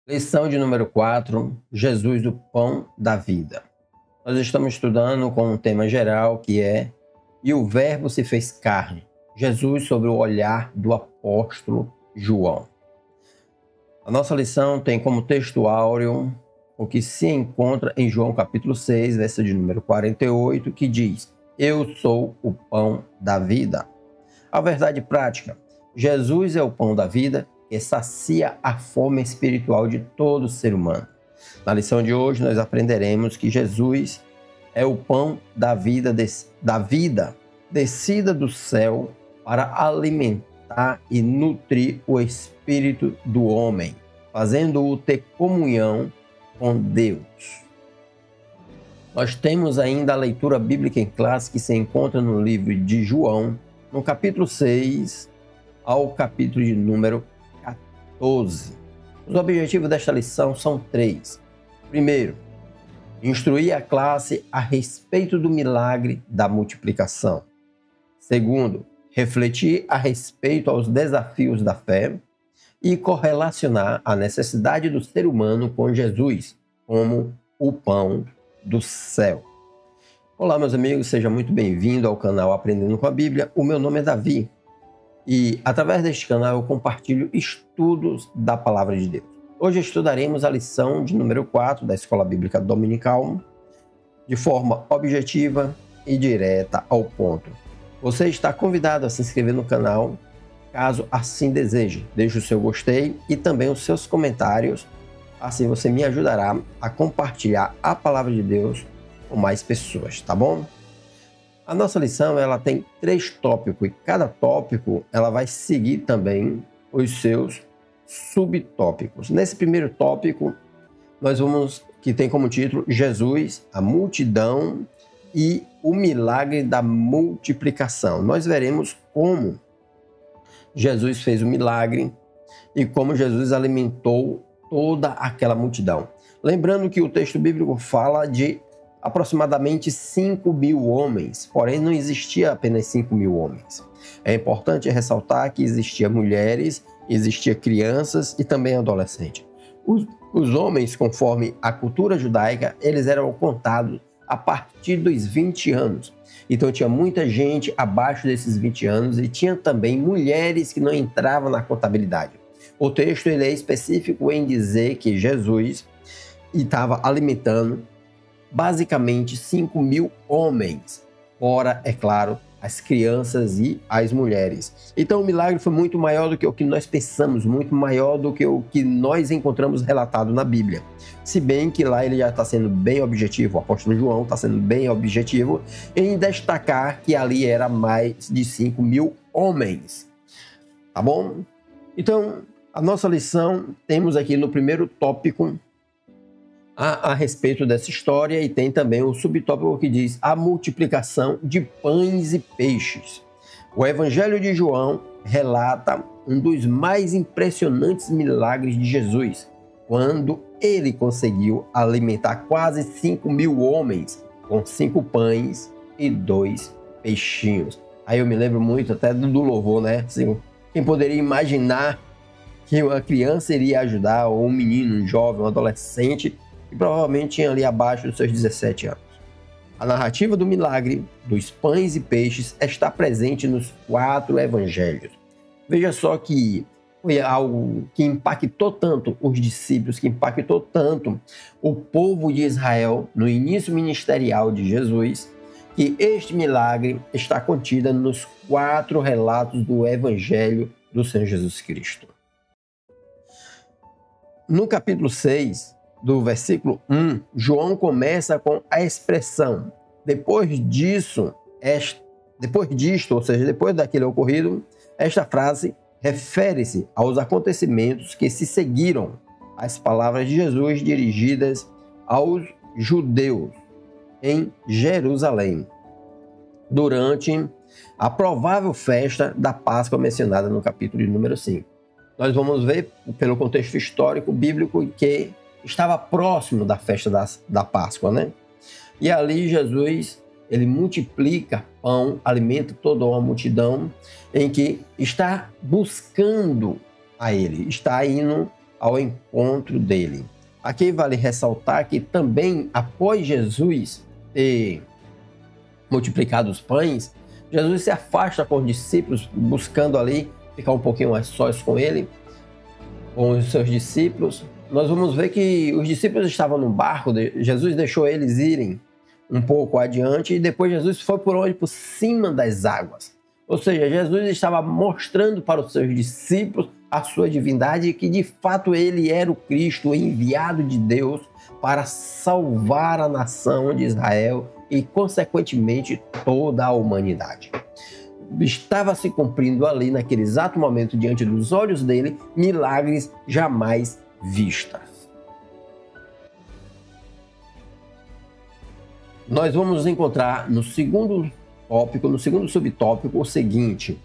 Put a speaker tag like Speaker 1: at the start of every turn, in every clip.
Speaker 1: Lição de número 4, Jesus, o pão da vida. Nós estamos estudando com um tema geral que é "E o verbo se fez carne", Jesus sobre o olhar do apóstolo João. A nossa lição tem como texto áureo o que se encontra em João capítulo 6, verso de número 48, que diz: "Eu sou o pão da vida". A verdade prática: Jesus é o pão da vida que sacia a fome espiritual de todo ser humano. Na lição de hoje, nós aprenderemos que Jesus é o pão da vida descida do céu para alimentar e nutrir o espírito do homem, fazendo-o ter comunhão com Deus. Nós temos ainda a leitura bíblica em classe que se encontra no livro de João, no capítulo 6 ao capítulo de número 14. Os objetivos desta lição são 3. Primeiro, instruir a classe a respeito do milagre da multiplicação. Segundo, refletir a respeito aos desafios da fé e correlacionar a necessidade do ser humano com Jesus como o pão do céu. Olá, meus amigos, seja muito bem-vindo ao canal Aprendendo com a Bíblia. O meu nome é Davi e, através deste canal, eu compartilho estudos da Palavra de Deus. Hoje estudaremos a lição de número 4 da Escola Bíblica Dominical de forma objetiva e direta ao ponto. Você está convidado a se inscrever no canal, caso assim deseje. Deixe o seu gostei e também os seus comentários, assim você me ajudará a compartilhar a Palavra de Deus com mais pessoas, tá bom? A nossa lição ela tem 3 tópicos e cada tópico ela vai seguir também os seus subtópicos. Nesse primeiro tópico, nós vamos, que tem como título Jesus, a multidão e o milagre da multiplicação. Nós veremos como Jesus fez o milagre e como Jesus alimentou toda aquela multidão. Lembrando que o texto bíblico fala de aproximadamente 5.000 homens, porém não existia apenas 5.000 homens. É importante ressaltar que existiam mulheres, existiam crianças e também adolescentes. Os homens, conforme a cultura judaica, eles eram contados a partir dos 20 anos. Então tinha muita gente abaixo desses 20 anos e tinha também mulheres que não entravam na contabilidade. O texto ele é específico em dizer que Jesus estava alimentando basicamente 5.000 homens, fora, é claro, as crianças e as mulheres. Então o milagre foi muito maior do que o que nós pensamos, muito maior do que o que nós encontramos relatado na Bíblia. Se bem que lá ele já está sendo bem objetivo, o apóstolo João está sendo bem objetivo em destacar que ali era mais de 5.000 homens. Tá bom? Então, a nossa lição, temos aqui no primeiro tópico a respeito dessa história e tem também o subtópico que diz a multiplicação de pães e peixes. O Evangelho de João relata um dos mais impressionantes milagres de Jesus, quando ele conseguiu alimentar quase 5.000 homens com 5 pães e 2 peixinhos. Aí eu me lembro muito até do louvor, né? Assim, quem poderia imaginar que uma criança iria ajudar, ou um menino, um jovem, um adolescente, que provavelmente tinha ali abaixo dos seus 17 anos. A narrativa do milagre dos pães e peixes está presente nos 4 evangelhos. Veja só que foi algo que impactou tanto os discípulos, que impactou tanto o povo de Israel no início ministerial de Jesus, que este milagre está contido nos 4 relatos do evangelho do Senhor Jesus Cristo. No capítulo 6, do versículo 1, João começa com a expressão depois disto, ou seja, depois daquele ocorrido, esta frase refere-se aos acontecimentos que se seguiram às palavras de Jesus dirigidas aos judeus em Jerusalém, durante a provável festa da Páscoa mencionada no capítulo de número 5. Nós vamos ver, pelo contexto histórico bíblico, que estava próximo da festa da Páscoa, né? E ali Jesus, ele multiplica pão, alimenta toda uma multidão em que está buscando a ele, está indo ao encontro dele. Aqui vale ressaltar que também, após Jesus ter multiplicado os pães, Jesus se afasta com os discípulos, buscando ali ficar um pouquinho mais sós com ele, com os seus discípulos. Nós vamos ver que os discípulos estavam no barco, Jesus deixou eles irem um pouco adiante e depois Jesus foi por onde? Por cima das águas. Ou seja, Jesus estava mostrando para os seus discípulos a sua divindade e que de fato ele era o Cristo, o enviado de Deus para salvar a nação de Israel e, consequentemente, toda a humanidade. Estava se cumprindo ali, naquele exato momento, diante dos olhos dele, milagres jamais vistos. Nós vamos encontrar no segundo tópico, no segundo subtópico, o seguinte: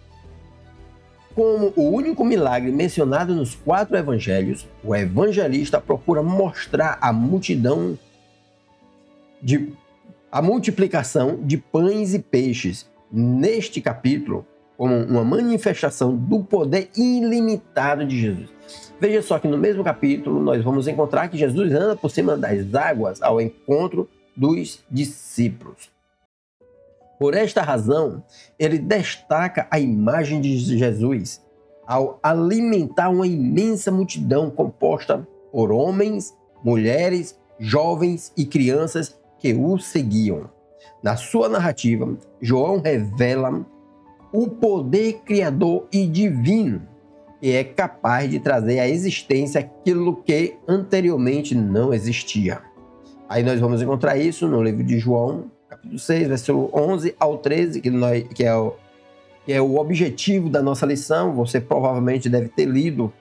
Speaker 1: como o único milagre mencionado nos 4 evangelhos, o evangelista procura mostrar a multiplicação de pães e peixes neste capítulo como uma manifestação do poder ilimitado de Jesus. Veja só que no mesmo capítulo nós vamos encontrar que Jesus anda por cima das águas ao encontro dos discípulos. Por esta razão, ele destaca a imagem de Jesus ao alimentar uma imensa multidão composta por homens, mulheres, jovens e crianças que o seguiam. Na sua narrativa, João revela o poder criador e divino que é capaz de trazer à existência aquilo que anteriormente não existia. Aí nós vamos encontrar isso no livro de João, capítulo 6, versículo 11 ao 13, que é o objetivo da nossa lição. Você provavelmente deve ter lido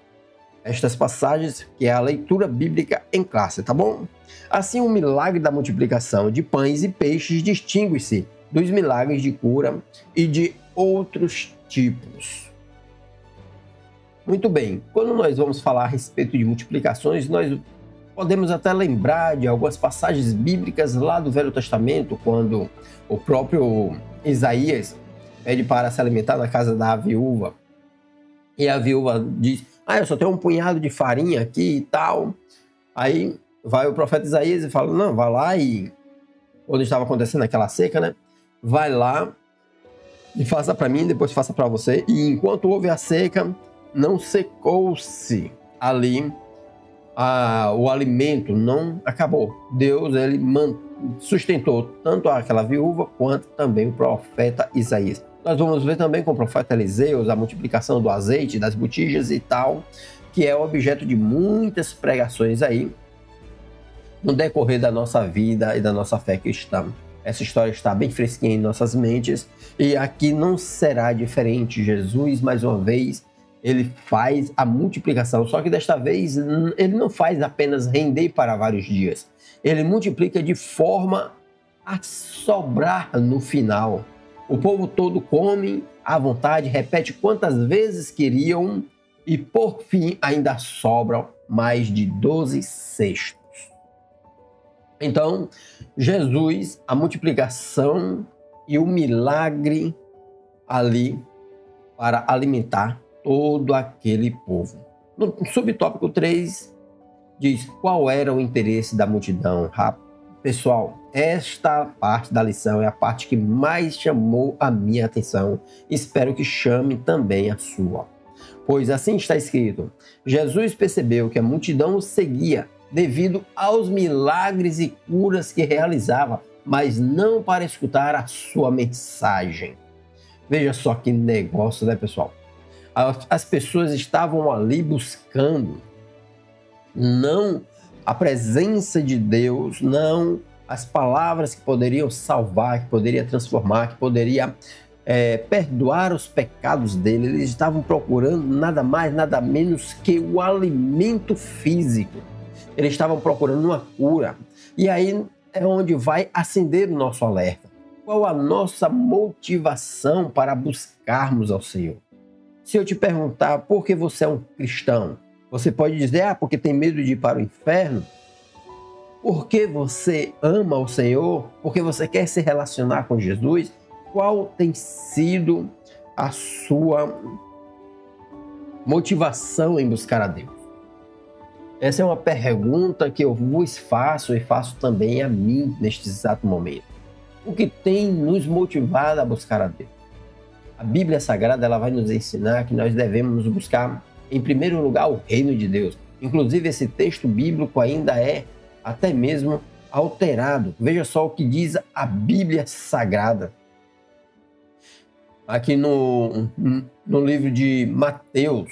Speaker 1: estas passagens, que é a leitura bíblica em classe, tá bom? Assim, o milagre da multiplicação de pães e peixes distingue-se dos milagres de cura e de outros tipos. Muito bem, quando nós vamos falar a respeito de multiplicações, nós podemos até lembrar de algumas passagens bíblicas lá do Velho Testamento, quando o próprio Isaías pede para se alimentar na casa da viúva. E a viúva diz: eu só tenho um punhado de farinha aqui e tal. Aí vai o profeta Isaías e fala: não, vai lá e... Quando estava acontecendo aquela seca, né? Vai lá e faça para mim, depois faça para você. E enquanto houve a seca, não secou-se ali o alimento, não acabou. Deus, ele sustentou tanto aquela viúva quanto também o profeta Isaías. Nós vamos ver também com o profeta Eliseu a multiplicação do azeite, das botijas e tal, que é objeto de muitas pregações aí no decorrer da nossa vida e da nossa fé cristã. Essa história está bem fresquinha em nossas mentes e aqui não será diferente. Jesus, mais uma vez, ele faz a multiplicação, só que desta vez ele não faz apenas render para vários dias. Ele multiplica de forma a sobrar no final. O povo todo come à vontade, repete quantas vezes queriam e, por fim, ainda sobram mais de 12 cestos. Então, Jesus, a multiplicação e o milagre ali para alimentar todo aquele povo. No subtópico 3, diz qual era o interesse da multidão. Pessoal, esta parte da lição é a parte que mais chamou a minha atenção. Espero que chame também a sua. Pois assim está escrito: Jesus percebeu que a multidão o seguia devido aos milagres e curas que realizava, mas não para escutar a sua mensagem. Veja só que negócio, né, pessoal? As pessoas estavam ali buscando não a presença de Deus, não as palavras que poderiam salvar, que poderia transformar, que poderia perdoar os pecados dele. Eles estavam procurando nada mais, nada menos que o alimento físico. Eles estavam procurando uma cura. E aí é onde vai acender o nosso alerta. Qual a nossa motivação para buscarmos ao Senhor? Se eu te perguntar por que você é um cristão, você pode dizer, porque tem medo de ir para o inferno? Porque você ama o Senhor? Porque você quer se relacionar com Jesus? Qual tem sido a sua motivação em buscar a Deus? Essa é uma pergunta que eu vos faço e faço também a mim neste exato momento. O que tem nos motivado a buscar a Deus? A Bíblia Sagrada ela vai nos ensinar que nós devemos buscar, em primeiro lugar, o reino de Deus. Inclusive, esse texto bíblico ainda é até mesmo alterado. Veja só o que diz a Bíblia Sagrada. Aqui no livro de Mateus,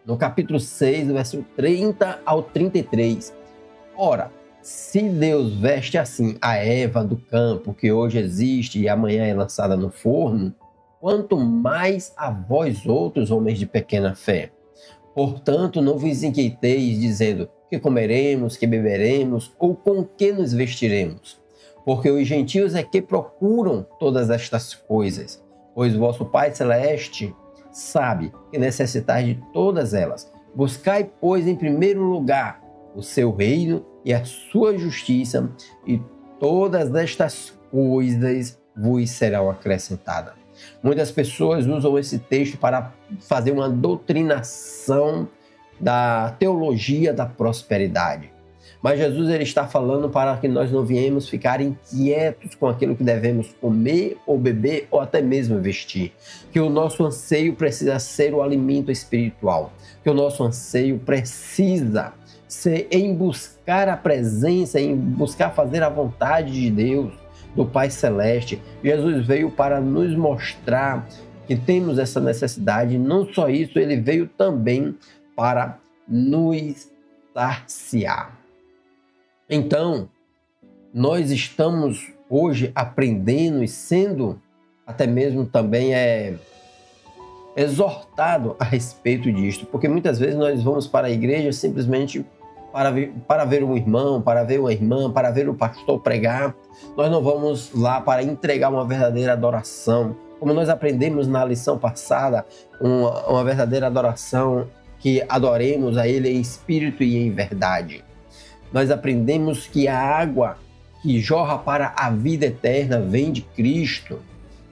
Speaker 1: no capítulo 6, do versículo 30 ao 33. Ora, se Deus veste assim a erva do campo, que hoje existe e amanhã é lançada no forno, quanto mais a vós outros, homens de pequena fé. Portanto, não vos inquieteis, dizendo que comeremos, que beberemos, ou com que nos vestiremos. Porque os gentios é que procuram todas estas coisas, pois vosso Pai Celeste sabe que necessitais de todas elas. Buscai, pois, em primeiro lugar o seu reino e a sua justiça, e todas estas coisas vos serão acrescentadas. Muitas pessoas usam esse texto para fazer uma doutrinação da teologia da prosperidade. Mas Jesus ele está falando para que nós não viemos ficar inquietos com aquilo que devemos comer ou beber ou até mesmo vestir. Que o nosso anseio precisa ser o alimento espiritual. Que o nosso anseio precisa ser em buscar a presença, em buscar fazer a vontade de Deus, do Pai Celeste. Jesus veio para nos mostrar que temos essa necessidade. Não só isso, ele veio também para nos saciar. Então, nós estamos hoje aprendendo e sendo até mesmo também exortado a respeito disto, porque muitas vezes nós vamos para a igreja simplesmente para ver um irmão, para ver uma irmã, para ver o pastor pregar. Nós não vamos lá para entregar uma verdadeira adoração, como nós aprendemos na lição passada, uma verdadeira adoração que adoremos a Ele em espírito e em verdade. Nós aprendemos que a água que jorra para a vida eterna vem de Cristo,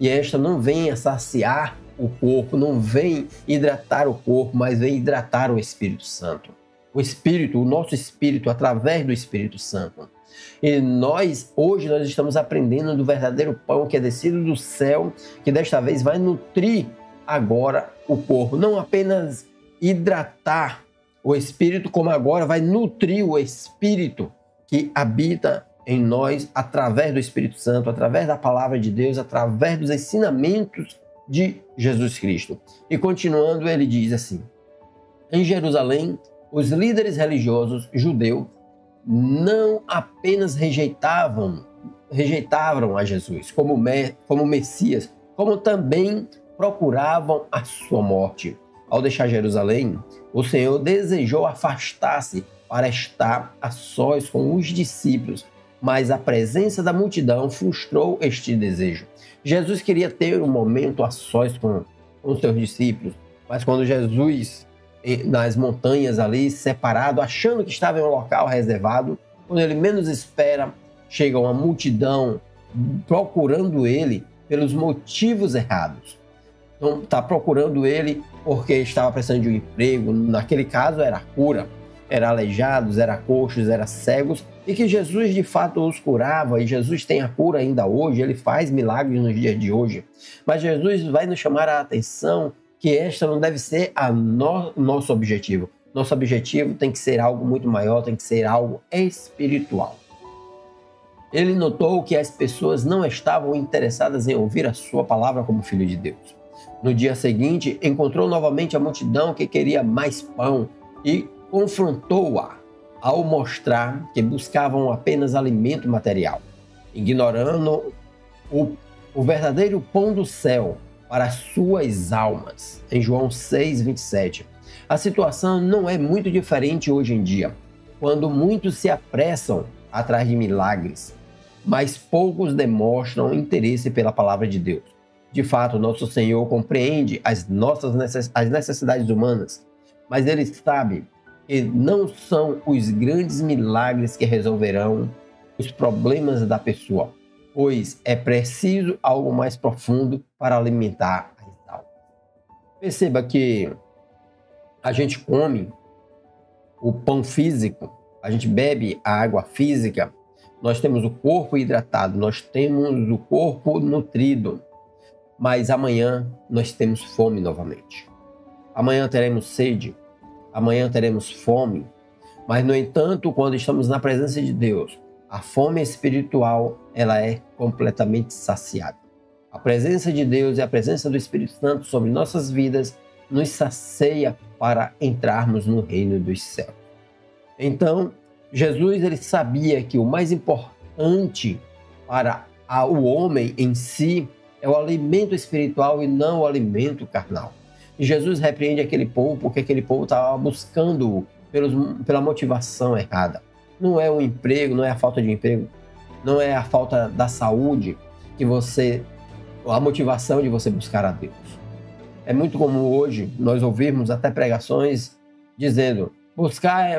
Speaker 1: e esta não vem a saciar o corpo, não vem hidratar o corpo, mas vem hidratar o Espírito Santo. O Espírito, o nosso Espírito, através do Espírito Santo. E hoje nós estamos aprendendo do verdadeiro pão que é descido do céu, que desta vez vai nutrir agora o corpo, não apenas hidratar o Espírito, como agora vai nutrir o Espírito que habita em nós através do Espírito Santo, através da palavra de Deus, através dos ensinamentos de Jesus Cristo. E continuando, ele diz assim: em Jerusalém, os líderes religiosos judeus não apenas rejeitavam a Jesus como Messias, como também procuravam a sua morte. Ao deixar Jerusalém, o Senhor desejou afastar-se para estar a sós com os discípulos, mas a presença da multidão frustrou este desejo. Jesus queria ter um momento a sós com os seus discípulos, mas quando Jesus, nas montanhas ali, separado, achando que estava em um local reservado, quando ele menos espera, chega uma multidão procurando ele pelos motivos errados. Então, está procurando ele porque estava precisando de um emprego, naquele caso era cura, era aleijados, era coxos, era cegos, e que Jesus de fato os curava, e Jesus tem a cura ainda hoje, ele faz milagres nos dias de hoje. Mas Jesus vai nos chamar a atenção que esta não deve ser nosso objetivo. Nosso objetivo tem que ser algo muito maior, tem que ser algo espiritual. Ele notou que as pessoas não estavam interessadas em ouvir a sua palavra como filho de Deus. No dia seguinte, encontrou novamente a multidão que queria mais pão e confrontou-a ao mostrar que buscavam apenas alimento material, ignorando o verdadeiro pão do céu para as suas almas. Em João 6:27. A situação não é muito diferente hoje em dia, quando muitos se apressam atrás de milagres, mas poucos demonstram interesse pela palavra de Deus. De fato, nosso Senhor compreende as necessidades humanas, mas Ele sabe que não são os grandes milagres que resolverão os problemas da pessoa, pois é preciso algo mais profundo para alimentar as almas. Perceba que a gente come o pão físico, a gente bebe a água física, nós temos o corpo hidratado, nós temos o corpo nutrido, mas amanhã nós temos fome novamente. Amanhã teremos sede, amanhã teremos fome, mas no entanto, quando estamos na presença de Deus, a fome espiritual, ela é completamente saciada. A presença de Deus e a presença do Espírito Santo sobre nossas vidas nos sacia para entrarmos no reino dos céus. Então, Jesus ele sabia que o mais importante para o homem em si é o alimento espiritual e não o alimento carnal. E Jesus repreende aquele povo porque aquele povo estava buscando pela motivação errada. Não é o emprego, não é a falta de emprego, não é a falta da saúde a motivação de você buscar a Deus. É muito comum hoje nós ouvirmos até pregações dizendo: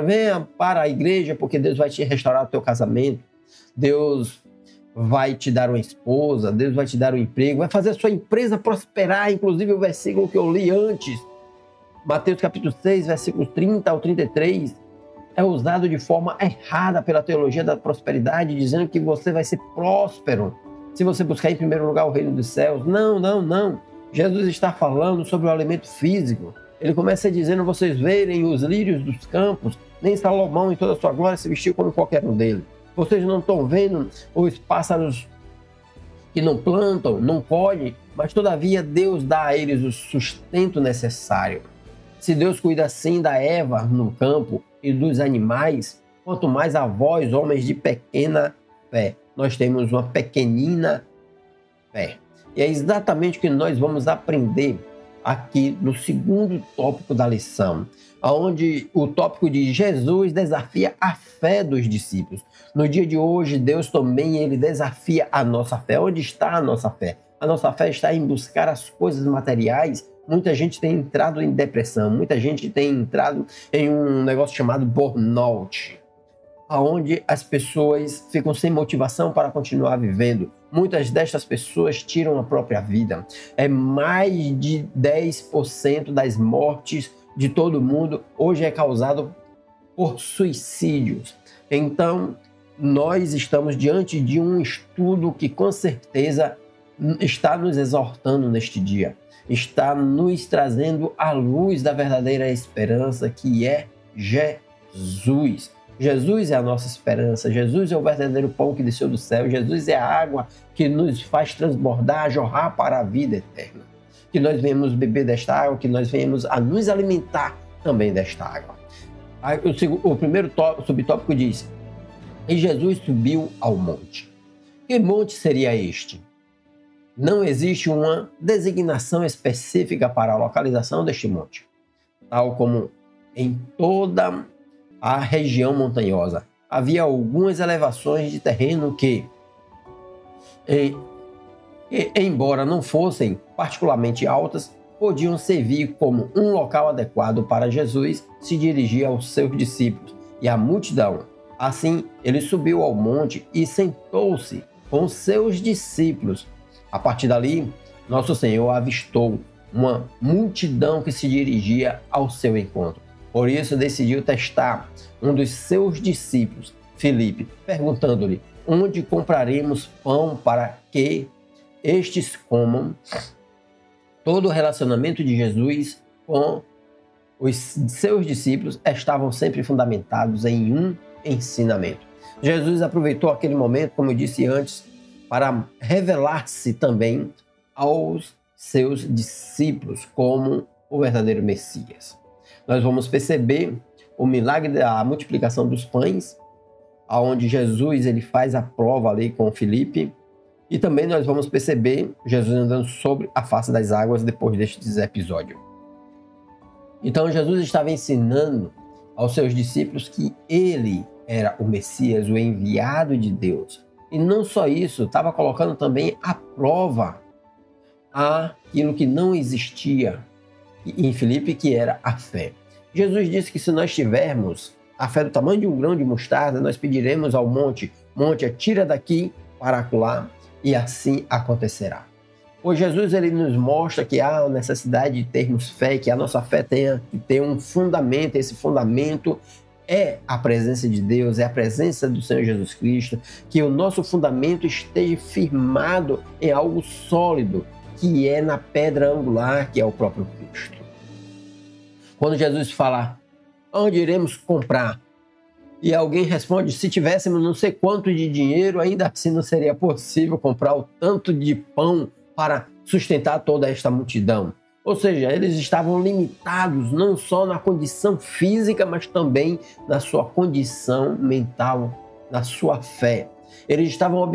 Speaker 1: venha para a igreja porque Deus vai te restaurar o teu casamento, Deus vai te dar uma esposa, Deus vai te dar um emprego, vai fazer a sua empresa prosperar. Inclusive o versículo que eu li antes, Mateus capítulo 6, versículos 30 ao 33, é usado de forma errada pela teologia da prosperidade, dizendo que você vai ser próspero se você buscar em primeiro lugar o reino dos céus. Não, não, não. Jesus está falando sobre o alimento físico. Ele começa dizendo: vocês verem os lírios dos campos, nem Salomão em toda a sua glória se vestiu como qualquer um deles. Vocês não estão vendo os pássaros que não plantam, não colhem, mas todavia Deus dá a eles o sustento necessário. Se Deus cuida assim da erva no campo e dos animais, quanto mais a vós, homens de pequena fé. Nós temos uma pequenina fé. E é exatamente o que nós vamos aprender aqui no segundo tópico da lição, onde o tópico de Jesus desafia a fé dos discípulos. No dia de hoje, Deus também ele desafia a nossa fé. Onde está a nossa fé? A nossa fé está em buscar as coisas materiais. Muita gente tem entrado em depressão, muita gente tem entrado em um negócio chamado burnout, onde as pessoas ficam sem motivação para continuar vivendo. Muitas destas pessoas tiram a própria vida. É mais de 10% das mortes de todo mundo hoje é causado por suicídios. Então, nós estamos diante de um estudo que com certeza está nos exortando neste dia. Está nos trazendo a luz da verdadeira esperança, que é Jesus. Jesus é a nossa esperança, Jesus é o verdadeiro pão que desceu do céu, Jesus é a água que nos faz transbordar, jorrar para a vida eterna. Que nós venhamos beber desta água, que nós venhamos a nos alimentar também desta água. O primeiro subtópico diz: e Jesus subiu ao monte. Que monte seria este? Não existe uma designação específica para a localização deste monte, tal como em toda a região montanhosa. Havia algumas elevações de terreno que, embora não fossem particularmente altas, podiam servir como um local adequado para Jesus se dirigir aos seus discípulos e à multidão. Assim, ele subiu ao monte e sentou-se com seus discípulos. A partir dali, nosso Senhor avistou uma multidão que se dirigia ao seu encontro. Por isso, decidiu testar um dos seus discípulos, Filipe, perguntando-lhe: onde compraremos pão para que estes comam? Todo o relacionamento de Jesus com os seus discípulos estavam sempre fundamentados em um ensinamento. Jesus aproveitou aquele momento, como eu disse antes, para revelar-se também aos seus discípulos como o verdadeiro Messias. Nós vamos perceber o milagre da multiplicação dos pães, onde Jesus ele faz a prova ali com Filipe, e também nós vamos perceber Jesus andando sobre a face das águas depois deste episódio. Então Jesus estava ensinando aos seus discípulos que ele era o Messias, o enviado de Deus. E não só isso, estava colocando também à prova aquilo que não existia em Filipe, que era a fé. Jesus disse que se nós tivermos a fé do tamanho de um grão de mostarda, nós pediremos ao monte: atira daqui para acolá, e assim acontecerá. Pois Jesus ele nos mostra que há a necessidade de termos fé, que a nossa fé tenha que ter um fundamento. Esse fundamento é a presença de Deus, é a presença do Senhor Jesus Cristo, que o nosso fundamento esteja firmado em algo sólido, que é na pedra angular, que é o próprio Cristo. Quando Jesus fala, onde iremos comprar? E alguém responde, se tivéssemos não sei quanto de dinheiro, ainda assim não seria possível comprar o tanto de pão para sustentar toda esta multidão. Ou seja, eles estavam limitados não só na condição física, mas também na sua condição mental, na sua fé. Eles estavam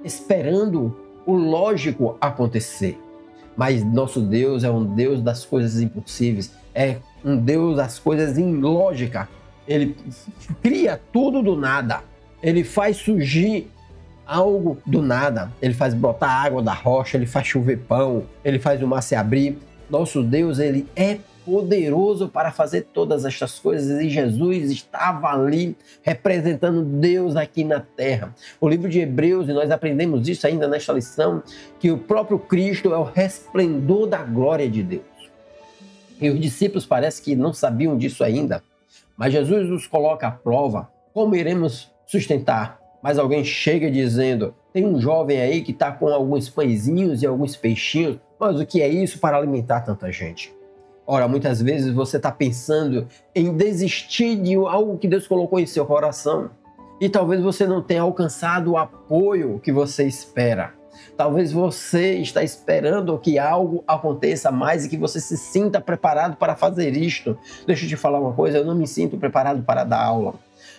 Speaker 1: esperando o lógico acontecer. Mas nosso Deus é um Deus das coisas impossíveis, é um Deus das coisas ilógicas. Ele cria tudo do nada, ele faz surgir algo do nada, ele faz brotar água da rocha, ele faz chover pão, ele faz o mar se abrir. Nosso Deus, ele é poderoso para fazer todas estas coisas e Jesus estava ali representando Deus aqui na terra. O livro de Hebreus, e nós aprendemos isso ainda nesta lição, que o próprio Cristo é o resplendor da glória de Deus. E os discípulos parece que não sabiam disso ainda, mas Jesus nos coloca à prova. Como iremos sustentar? Mas alguém chega dizendo, tem um jovem aí que está com alguns pãezinhos e alguns peixinhos, mas o que é isso para alimentar tanta gente? Ora, muitas vezes você está pensando em desistir de algo que Deus colocou em seu coração e talvez você não tenha alcançado o apoio que você espera. Talvez você está esperando que algo aconteça mais e que você se sinta preparado para fazer isto. Deixa eu te falar uma coisa, eu não me sinto preparado para dar aula.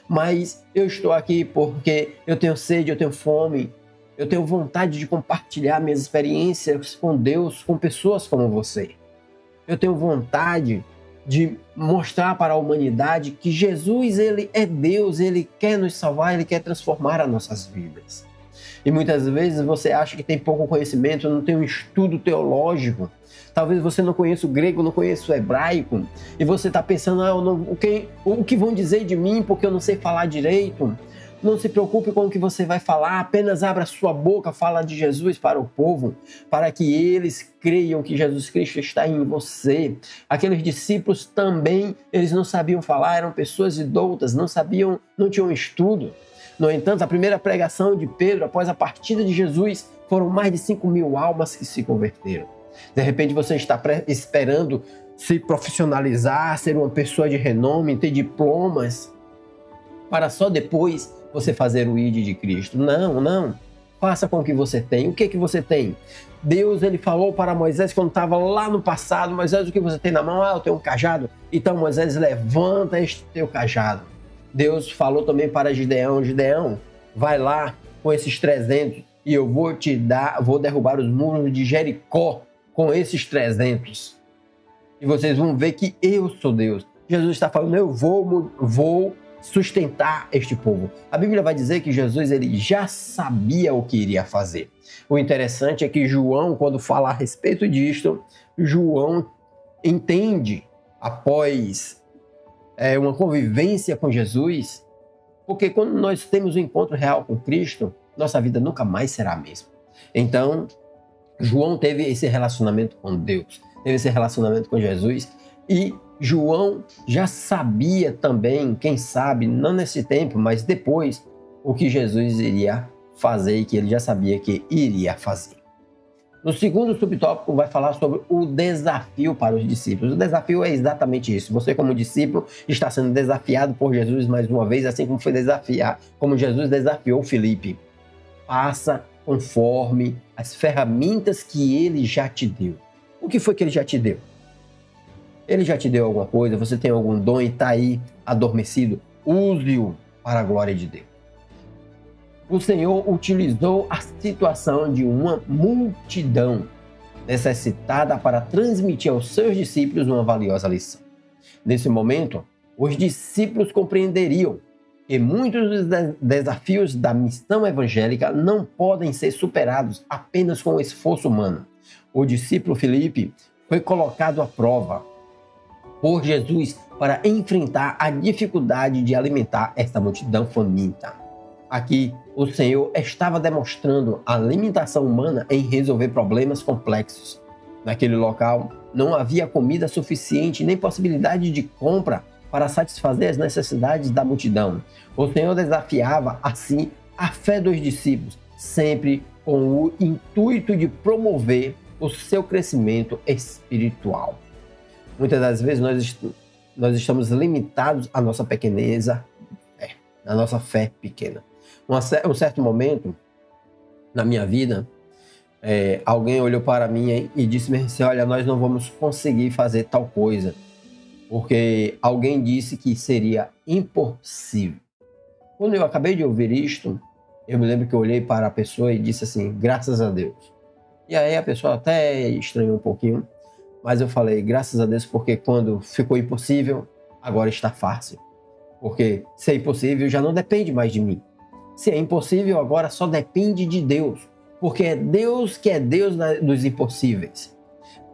Speaker 1: Mas eu estou aqui porque eu tenho sede, eu tenho fome, eu tenho vontade de compartilhar minhas experiências com Deus, com pessoas como você. Eu tenho vontade de mostrar para a humanidade que Jesus, ele é Deus, ele quer nos salvar, ele quer transformar as nossas vidas. E muitas vezes você acha que tem pouco conhecimento, não tem um estudo teológico. Talvez você não conheça o grego, não conheça o hebraico. E você está pensando, o que vão dizer de mim porque eu não sei falar direito? Não se preocupe com o que você vai falar, apenas abra sua boca, fala de Jesus para o povo, para que eles creiam que Jesus Cristo está em você. Aqueles discípulos também, eles não sabiam falar, eram pessoas idoutas, não tinham estudo. No entanto, a primeira pregação de Pedro, após a partida de Jesus, foram mais de 5.000 almas que se converteram. De repente você está esperando se profissionalizar, ser uma pessoa de renome, ter diplomas, para só depois você fazer o ID de Cristo. Não. Faça com o que você tem. O que você tem? Deus, ele falou para Moisés quando estava lá no passado, Moisés, o que você tem na mão? Eu tenho um cajado. Então Moisés, levanta este teu cajado. Deus falou também para Gideão, vai lá com esses 300 e eu vou derrubar os muros de Jericó com esses 300. E vocês vão ver que eu sou Deus. Jesus está falando, eu vou sustentar este povo. A Bíblia vai dizer que Jesus, ele já sabia o que iria fazer. O interessante é que João, quando fala a respeito disto, João entende, após uma convivência com Jesus, porque quando nós temos um encontro real com Cristo, nossa vida nunca mais será a mesma. Então, João teve esse relacionamento com Deus, teve esse relacionamento com Jesus, e João já sabia também, quem sabe, não nesse tempo, mas depois, o que Jesus iria fazer e que ele já sabia que iria fazer. No segundo subtópico vai falar sobre o desafio para os discípulos. O desafio é exatamente isso. Você, como discípulo, está sendo desafiado por Jesus mais uma vez, assim como Jesus desafiou Filipe. Faça conforme as ferramentas que ele já te deu. O que foi que ele já te deu? Ele já te deu alguma coisa? Você tem algum dom e está aí adormecido? Use-o para a glória de Deus. O Senhor utilizou a situação de uma multidão necessitada para transmitir aos seus discípulos uma valiosa lição. Nesse momento, os discípulos compreenderiam que muitos dos desafios da missão evangélica não podem ser superados apenas com o esforço humano. O discípulo Filipe foi colocado à prova por Jesus para enfrentar a dificuldade de alimentar esta multidão faminta. Aqui, o Senhor estava demonstrando a limitação humana em resolver problemas complexos. Naquele local, não havia comida suficiente nem possibilidade de compra para satisfazer as necessidades da multidão. O Senhor desafiava, assim, a fé dos discípulos, sempre com o intuito de promover o seu crescimento espiritual. Muitas das vezes nós estamos limitados à nossa pequeneza, à nossa fé pequena. Um certo momento na minha vida, alguém olhou para mim e disse assim: olha, nós não vamos conseguir fazer tal coisa, porque alguém disse que seria impossível. Quando eu acabei de ouvir isto, eu me lembro que eu olhei para a pessoa e disse assim: graças a Deus. E aí a pessoa até estranhou um pouquinho, mas eu falei: graças a Deus, porque quando ficou impossível, agora está fácil. Porque se é impossível, já não depende mais de mim. Se é impossível, agora só depende de Deus. Porque é Deus que é Deus dos impossíveis.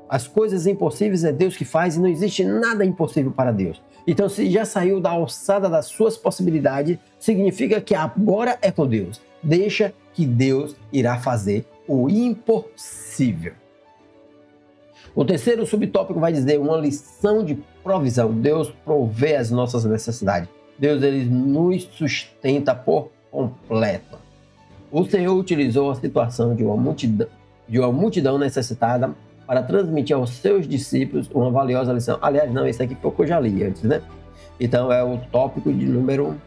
Speaker 1: As coisas impossíveis é Deus que faz e não existe nada impossível para Deus. Então, se já saiu da alçada das suas possibilidades, significa que agora é com Deus. Deixa que Deus irá fazer o impossível. O terceiro subtópico vai dizer uma lição de provisão. Deus provê as nossas necessidades. Deus, ele nos sustenta por completo. O Senhor utilizou a situação de uma multidão necessitada para transmitir aos seus discípulos uma valiosa lição. Aliás, não, esse aqui foi o que eu já li antes, né? Então é o tópico de número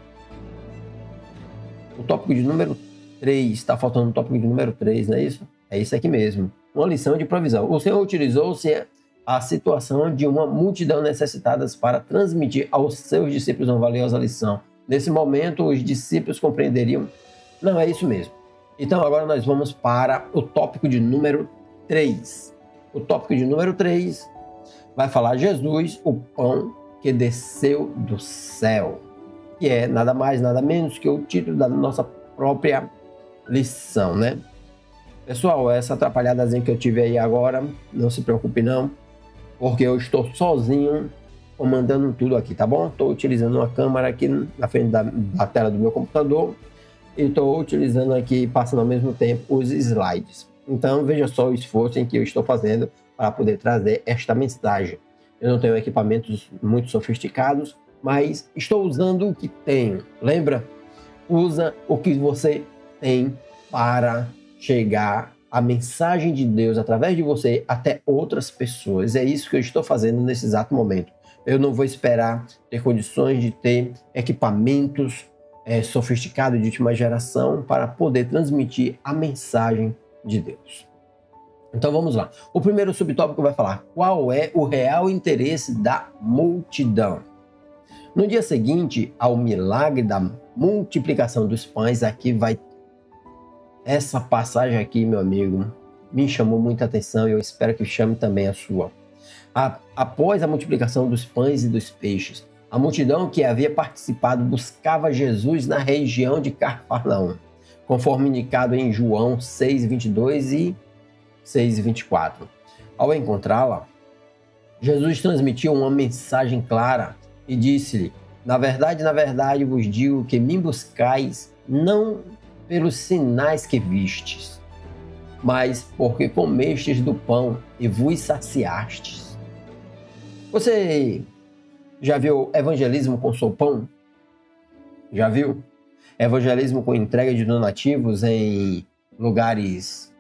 Speaker 1: 3. Está faltando o tópico de número 3, não é isso? É isso aqui mesmo. Uma lição de provisão. O Senhor utilizou-se a situação de uma multidão necessitada para transmitir aos seus discípulos uma valiosa lição. Nesse momento, os discípulos compreenderiam. Não, é isso mesmo. Então, agora nós vamos para o tópico de número 3. O tópico de número 3 vai falar Jesus, o pão que desceu do céu, que é nada mais, nada menos que o título da nossa própria lição, né? Pessoal, essa atrapalhadazinha que eu tive aí agora, não se preocupe não, porque eu estou sozinho comandando tudo aqui, tá bom? Estou utilizando uma câmera aqui na frente da tela do meu computador e estou utilizando aqui, passando ao mesmo tempo, os slides. Então, veja só o esforço em que eu estou fazendo para poder trazer esta mensagem. Eu não tenho equipamentos muito sofisticados, mas estou usando o que tenho. Lembra? Usa o que você tem para chegar a mensagem de Deus através de você até outras pessoas. É isso que eu estou fazendo nesse exato momento. Eu não vou esperar ter condições de ter equipamentos sofisticados de última geração para poder transmitir a mensagem de Deus. Então vamos lá. O primeiro subtópico vai falar qual é o real interesse da multidão. No dia seguinte ao milagre da multiplicação dos pães, aqui vai essa passagem aqui, meu amigo, me chamou muita atenção e eu espero que chame também a sua. Após a multiplicação dos pães e dos peixes, a multidão que havia participado buscava Jesus na região de Cafarnaum, conforme indicado em João 6:22 e 6:24. Ao encontrá-la, Jesus transmitiu uma mensagem clara e disse-lhe: na verdade, vos digo que me buscais não pelos sinais que vistes, mas porque comestes do pão e vos saciastes. Você já viu evangelismo com sopão? Já viu? Evangelismo com entrega de donativos em lugares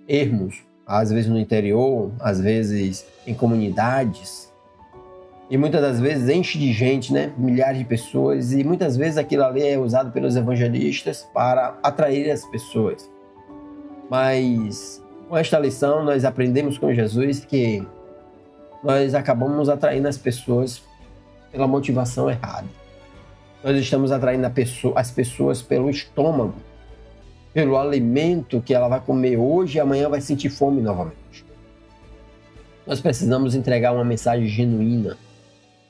Speaker 1: ermos, às vezes no interior, às vezes em comunidades. E muitas das vezes enche de gente, né? Milhares de pessoas. E muitas vezes aquilo ali é usado pelos evangelistas para atrair as pessoas. Mas com esta lição nós aprendemos com Jesus que nós acabamos atraindo as pessoas pela motivação errada. Nós estamos atraindo as pessoas pelo estômago, pelo alimento que ela vai comer hoje e amanhã vai sentir fome novamente. Nós precisamos entregar uma mensagem genuína.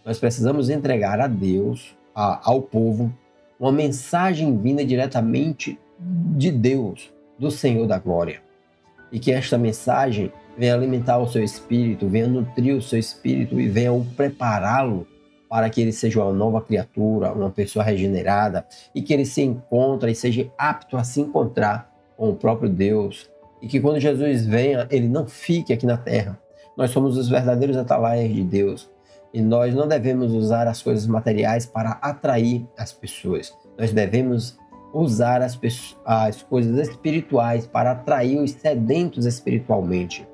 Speaker 1: Nós precisamos entregar a Deus, ao povo, uma mensagem vinda diretamente de Deus, do Senhor da Glória. E que esta mensagem venha alimentar o seu espírito, venha nutrir o seu espírito e venha o prepará-lo para que ele seja uma nova criatura, uma pessoa regenerada e que ele se encontre e seja apto a se encontrar com o próprio Deus. E que quando Jesus venha, ele não fique aqui na terra. Nós somos os verdadeiros atalaias de Deus. E nós não devemos usar as coisas materiais para atrair as pessoas. Nós devemos usar as coisas espirituais para atrair os sedentos espiritualmente.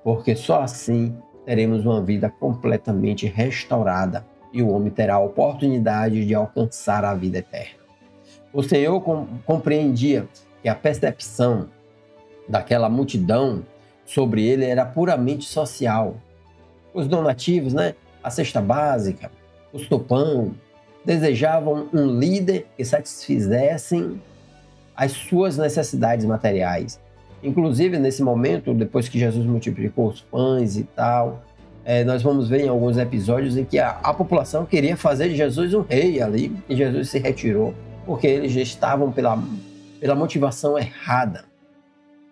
Speaker 1: Porque só assim teremos uma vida completamente restaurada e o homem terá a oportunidade de alcançar a vida eterna. O Senhor compreendia que a percepção daquela multidão sobre ele era puramente social. Os donativos, a cesta básica, o sopão, desejavam um líder que satisfizessem as suas necessidades materiais. Inclusive, nesse momento, depois que Jesus multiplicou os pães e tal, nós vamos ver em alguns episódios em que a população queria fazer de Jesus um rei ali, e Jesus se retirou, porque eles já estavam pela motivação errada.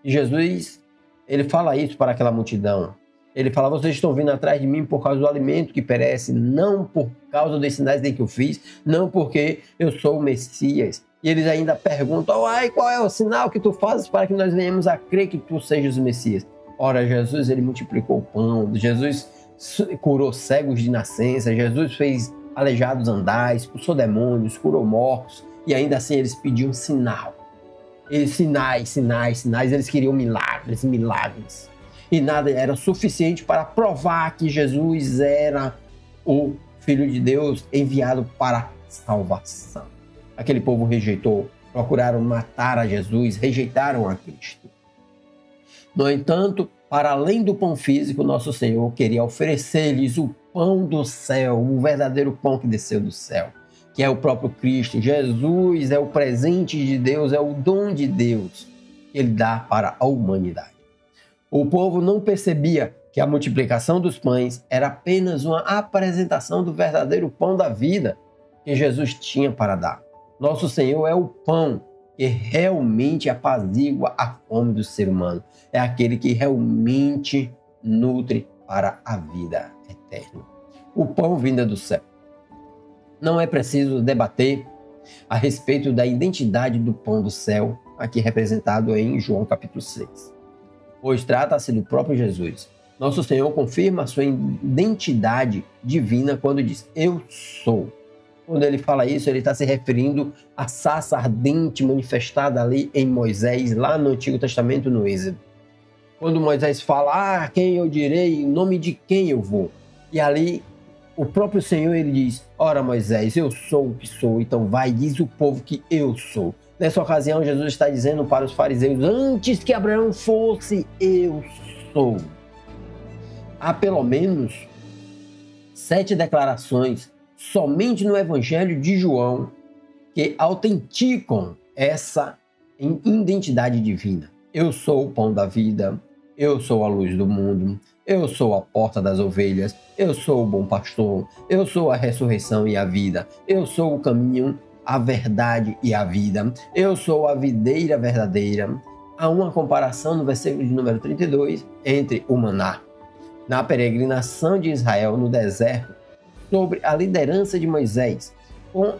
Speaker 1: E Jesus, ele fala isso para aquela multidão. Ele fala, vocês estão vindo atrás de mim por causa do alimento que perece, não por causa dos sinais que eu fiz, não porque eu sou o Messias. E eles ainda perguntam, qual é o sinal que tu fazes para que nós venhamos a crer que tu sejas o Messias? Ora, Jesus, ele multiplicou o pão, Jesus curou cegos de nascença, Jesus fez aleijados andar, expulsou demônios, curou mortos, e ainda assim eles pediam sinal. Sinais, eles queriam milagres. E nada era suficiente para provar que Jesus era o Filho de Deus enviado para salvação. Aquele povo rejeitou, procuraram matar a Jesus, rejeitaram a Cristo. No entanto, para além do pão físico, nosso Senhor queria oferecer-lhes o pão do céu, o verdadeiro pão que desceu do céu, que é o próprio Cristo. Jesus é o presente de Deus, é o dom de Deus que ele dá para a humanidade. O povo não percebia que a multiplicação dos pães era apenas uma apresentação do verdadeiro pão da vida que Jesus tinha para dar. Nosso Senhor é o pão que realmente apazigua a fome do ser humano. É aquele que realmente nutre para a vida eterna. O pão vindo do céu. Não é preciso debater a respeito da identidade do pão do céu, aqui representado em João capítulo 6. Pois trata-se do próprio Jesus. Nosso Senhor confirma a sua identidade divina quando diz, eu sou. Quando ele fala isso, ele está se referindo à sarça ardente manifestada ali em Moisés, lá no Antigo Testamento, no Êxodo. Quando Moisés fala, quem eu direi, em nome de quem eu vou? E ali, o próprio Senhor, ele diz, ora Moisés, eu sou o que sou, então vai, diz o povo que eu sou. Nessa ocasião, Jesus está dizendo para os fariseus, antes que Abraão fosse, eu sou. Há pelo menos 7 declarações somente no Evangelho de João que autenticam essa identidade divina. Eu sou o pão da vida, eu sou a luz do mundo, eu sou a porta das ovelhas, eu sou o bom pastor, eu sou a ressurreição e a vida, eu sou o caminho, a verdade e a vida, eu sou a videira verdadeira. Há uma comparação no versículo de número 32 entre o maná, na peregrinação de Israel no deserto, sobre a liderança de Moisés, com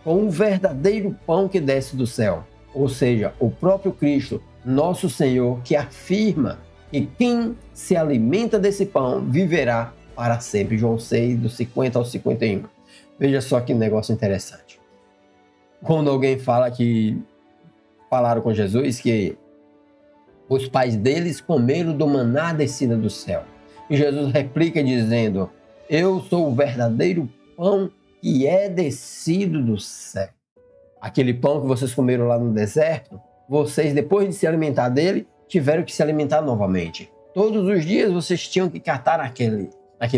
Speaker 1: o verdadeiro pão que desce do céu, ou seja, o próprio Cristo, nosso Senhor, que afirma que quem se alimenta desse pão viverá para sempre. João 6, do 50 ao 51. Veja só que negócio interessante. Quando alguém fala que falaram com Jesus que os pais deles comeram do maná descido do céu, e Jesus replica dizendo, eu sou o verdadeiro pão que é descido do céu. Aquele pão que vocês comeram lá no deserto, vocês, depois de se alimentar dele, tiveram que se alimentar novamente. Todos os dias vocês tinham que catar aquele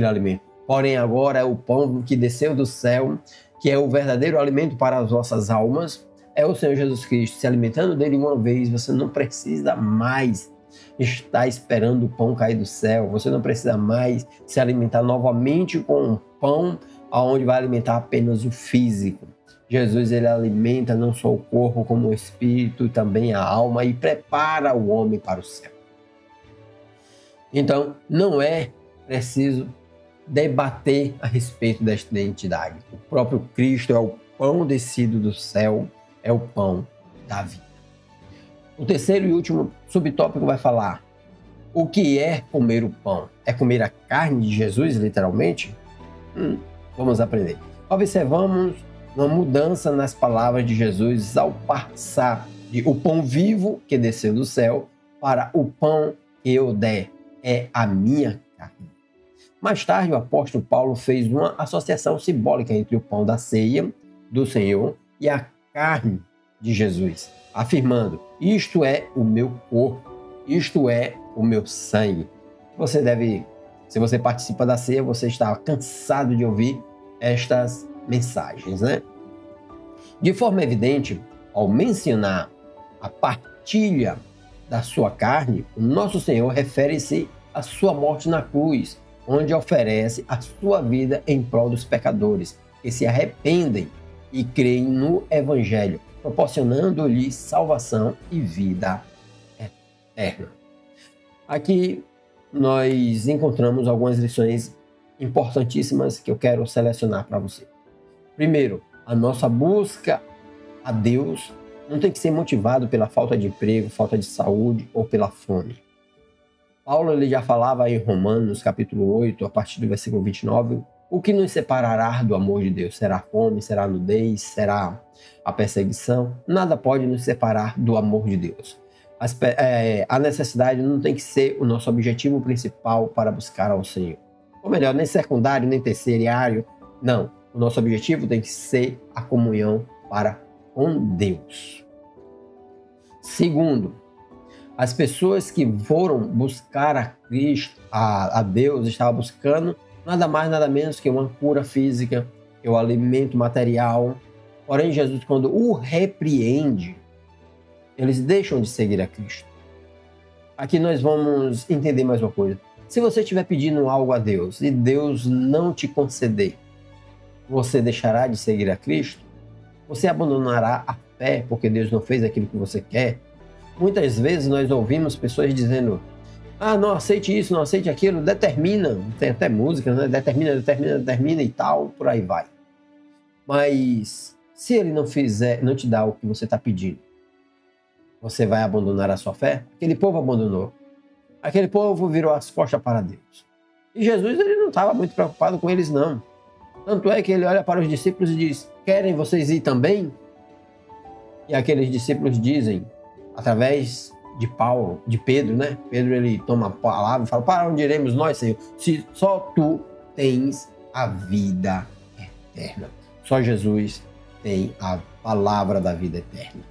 Speaker 1: alimento. Porém, agora é o pão que desceu do céu, que é o verdadeiro alimento para as vossas almas. É o Senhor Jesus Cristo. Se alimentando dele uma vez, você não precisa mais está esperando o pão cair do céu. Você não precisa mais se alimentar novamente com um pão onde vai alimentar apenas o físico. Jesus, ele alimenta não só o corpo, como o espírito, também a alma, e prepara o homem para o céu. Então, não é preciso debater a respeito desta identidade. O próprio Cristo é o pão descido do céu, é o pão da vida. O terceiro e último subtópico vai falar o que é comer o pão. É comer a carne de Jesus, literalmente? Vamos aprender. Observamos uma mudança nas palavras de Jesus ao passar de o pão vivo que desceu do céu para o pão que eu der, é a minha carne. Mais tarde, o apóstolo Paulo fez uma associação simbólica entre o pão da ceia do Senhor e a carne de Jesus, afirmando: isto é o meu corpo, isto é o meu sangue. Se você participa da ceia, você está cansado de ouvir estas mensagens, né? De forma evidente, ao mencionar a partilha da sua carne, o nosso Senhor refere-se à sua morte na cruz, onde oferece a sua vida em prol dos pecadores que se arrependem e creem no Evangelho, proporcionando-lhes salvação e vida eterna. Aqui nós encontramos algumas lições importantíssimas que eu quero selecionar para você. Primeiro, a nossa busca a Deus não tem que ser motivado pela falta de emprego, falta de saúde ou pela fome. Paulo ele já falava em Romanos, capítulo 8, a partir do versículo 29, o que nos separará do amor de Deus? Será a fome? Será a nudez? Será a perseguição? Nada pode nos separar do amor de Deus. A necessidade não tem que ser o nosso objetivo principal para buscar ao Senhor. Ou melhor, nem secundário, nem terciário. Não. O nosso objetivo tem que ser a comunhão para com Deus. Segundo, as pessoas que foram buscar a Cristo, a Deus, estavam buscando nada mais, nada menos que uma cura física, que o alimento material. Porém, Jesus, quando o repreende, eles deixam de seguir a Cristo. Aqui nós vamos entender mais uma coisa. Se você estiver pedindo algo a Deus e Deus não te conceder, você deixará de seguir a Cristo? Você abandonará a fé porque Deus não fez aquilo que você quer? Muitas vezes nós ouvimos pessoas dizendo: não aceite isso, não aceite aquilo, determina, tem até música, né? Determina e tal, por aí vai. Mas se ele não te dá o que você está pedindo, você vai abandonar a sua fé? Aquele povo abandonou. Aquele povo virou as costas para Deus. E Jesus ele não estava muito preocupado com eles, não. Tanto é que ele olha para os discípulos e diz: querem vocês ir também? E aqueles discípulos dizem, através de Pedro, né? Pedro ele toma a palavra e fala: para onde iremos nós, Senhor? Se só tu tens a vida eterna. Só Jesus tem a palavra da vida eterna.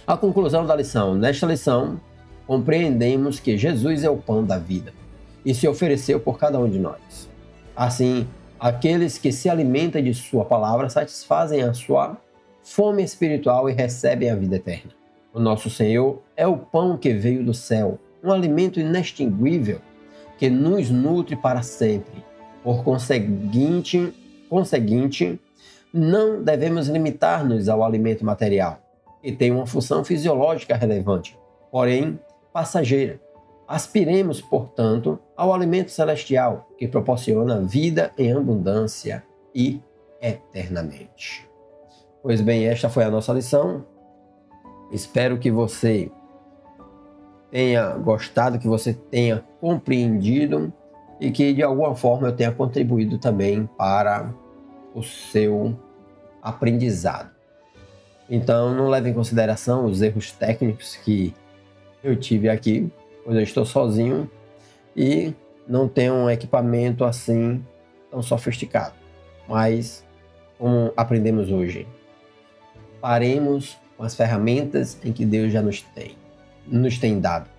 Speaker 1: A conclusão da lição. Nesta lição, compreendemos que Jesus é o pão da vida e se ofereceu por cada um de nós. Assim, aqueles que se alimentam de sua palavra satisfazem a sua fome espiritual e recebem a vida eterna. O nosso Senhor é o pão que veio do céu, um alimento inextinguível que nos nutre para sempre. Por conseguinte, não devemos limitar-nos ao alimento material, que tem uma função fisiológica relevante, porém passageira. Aspiremos, portanto, ao alimento celestial, que proporciona vida em abundância e eternamente. Pois bem, esta foi a nossa lição. Espero que você tenha gostado, que você tenha compreendido e que de alguma forma eu tenha contribuído também para o seu aprendizado. Então, não leve em consideração os erros técnicos que eu tive aqui, pois eu estou sozinho e não tenho um equipamento assim tão sofisticado. Mas, como aprendemos hoje, paremos com as ferramentas em que Deus já nos tem dado.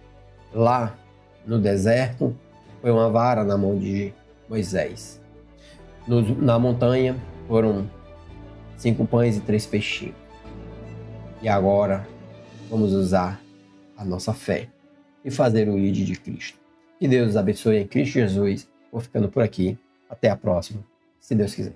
Speaker 1: Lá no deserto, foi uma vara na mão de Moisés. Na montanha, foram 5 pães e 3 peixinhos. E agora, vamos usar a nossa fé e fazer o ID de Cristo. Que Deus os abençoe em Cristo Jesus. Vou ficando por aqui. Até a próxima, se Deus quiser.